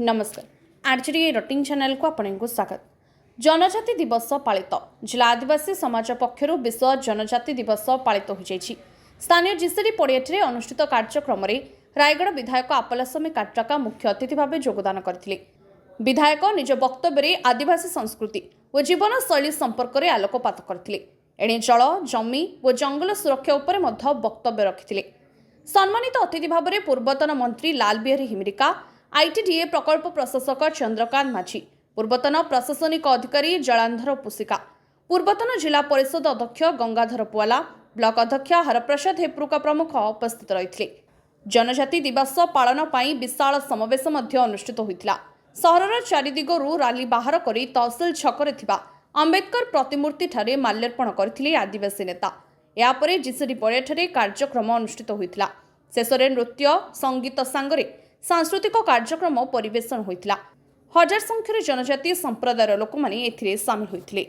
नमस्कार RJD rutting channel को आपको स्वागत। जनजाति दिवस पालित जिला आदिवासी समाज पक्षर विश्व जनजाति दिवस पालित हो स्थानीय जीसीडी पड़ियाठे अनुष्ठित कार्यक्रम में रायगढ़ विधायक आपलास्वामी काट्राका मुख्य अतिथि भाव योगदान करथिले। विधायक निज वक्तव्य आदिवासी संस्कृति और जीवनशैली संपर्क में आलोकपात करथिले। एणे जल जमी और जंगल सुरक्षा उपरे मध्य वक्तव्य रखिथिले। सम्मानित अतिथि भाव में पूर्वतन मंत्री लाल बिहारी हिमरिका, आईटीडीए प्रकल्प प्रशासक चंद्रकांत माझी, पूर्वतन प्रशासनिक अधिकारी जलांधर पुसिका, पूर्वतन जिला परिषद अध्यक्ष गंगाधर पुआला, ब्लॉक अध्यक्ष हरप्रसाद हेप्रुका प्रमुख उपस्थित रही। जनजाति दिवस पालन पर विशाल समावेश अनुष्ठित होता। सहरर चारिदिगरू राली बाहर कर तहसिल छकरे अंबेडकर प्रतिमूर्ति ठारे माल्यार्पण करथिले आदिवासी नेता। यापर जीसीडी पड़ियाठे कार्यक्रम अनुष्ठित होता। शेष में नृत्य संगीत सांगरे सांस्कृतिक कार्यक्रम परिवेषण होता। हजार संख्यार जनजातीय संप्रदायर लोक मैंने सामिल होते।